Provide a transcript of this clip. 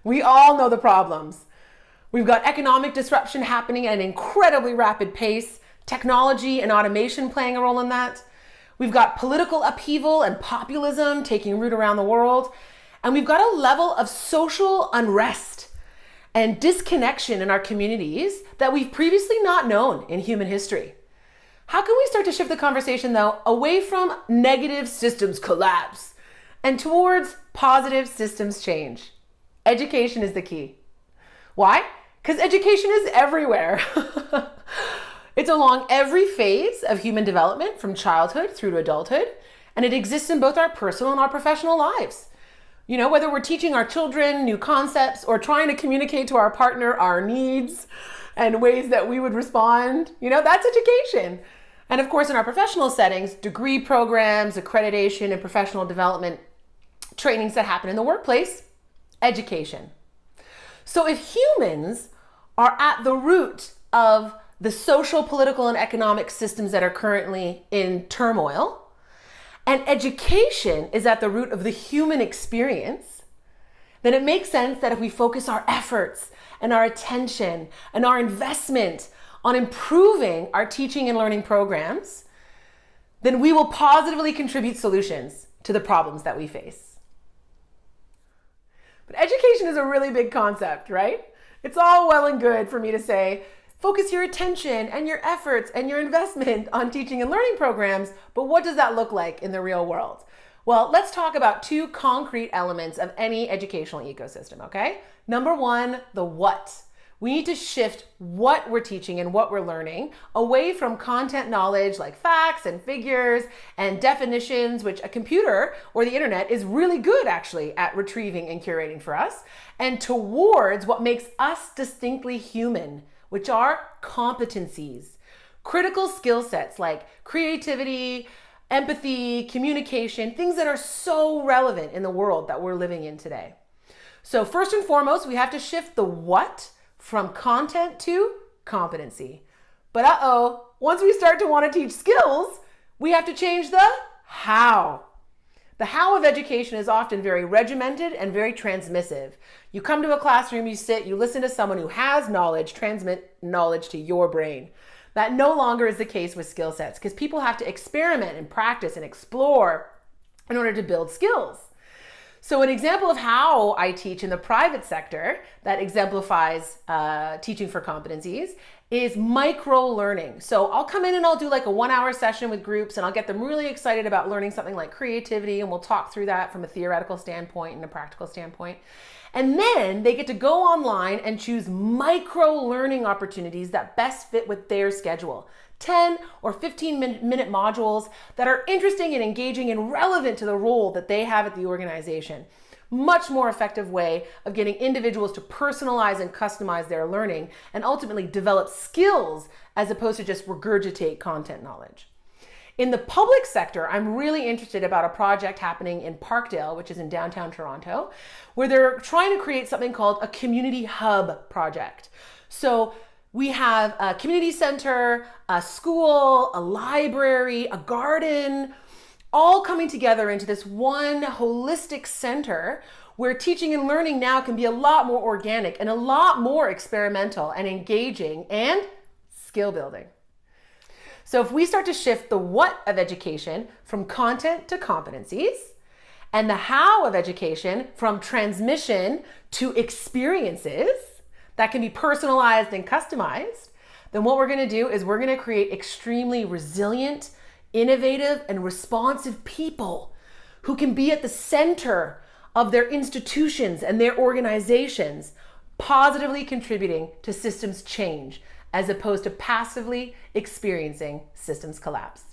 We all know the problems. We've got economic disruption happening at an incredibly rapid pace, technology and automation playing a role in that. We've got political upheaval and populism taking root around the world. And we've got a level of social unrest and disconnection in our communities that we've previously not known in human history. How can we start to shift the conversation, though, away from negative systems collapse and towards positive systems change? Education is the key. Why? Because education is everywhere. It's along every phase of human development from childhood through to adulthood, and it exists in both our personal and our professional lives. You know, whether we're teaching our children new concepts or trying to communicate to our partner our needs and ways that we would respond, that's education. And of course, in our professional settings, degree programs, accreditation, and professional development trainings that happen in the workplace, education. So if humans are at the root of the social, political, and economic systems that are currently in turmoil, and education is at the root of the human experience, then it makes sense that if we focus our efforts and our attention and our investment on improving our teaching and learning programs, then we will positively contribute solutions to the problems that we face. But education is a really big concept, right? It's all well and good for me to say, focus your attention and your efforts and your investment on teaching and learning programs, but what does that look like in the real world? Well, let's talk about two concrete elements of any educational ecosystem, okay? Number one, the what. We need to shift what we're teaching and what we're learning away from content knowledge like facts and figures and definitions, which a computer or the internet is really good actually at retrieving and curating for us, and towards what makes us distinctly human, which are competencies, critical skill sets like creativity, empathy, communication, things that are so relevant in the world that we're living in today. So first and foremost, we have to shift the what from content to competency. But once we start to want to teach skills, we have to change the how. The how of education is often very regimented and very transmissive. You come to a classroom, you sit, you listen to someone who has knowledge, transmit knowledge to your brain. That no longer is the case with skill sets because people have to experiment and practice and explore in order to build skills. So an example of how I teach in the private sector that exemplifies teaching for competencies is micro-learning. So I'll come in and I'll do like a 1-hour session with groups and I'll get them really excited about learning something like creativity, and we'll talk through that from a theoretical standpoint and a practical standpoint. And then they get to go online and choose micro-learning opportunities that best fit with their schedule. 10 or 15-minute modules that are interesting and engaging and relevant to the role that they have at the organization. Much more effective way of getting individuals to personalize and customize their learning and ultimately develop skills as opposed to just regurgitate content knowledge. In the public sector, I'm really interested about a project happening in Parkdale, which is in downtown Toronto, where they're trying to create something called a community hub project. So we have a community center, a school, a library, a garden, all coming together into this one holistic center where teaching and learning now can be a lot more organic and a lot more experimental and engaging and skill building. So if we start to shift the what of education from content to competencies, and the how of education from transmission to experiences that can be personalized and customized, then what we're going to do is we're going to create extremely resilient, innovative, and responsive people who can be at the center of their institutions and their organizations, positively contributing to systems change as opposed to passively experiencing systems collapse.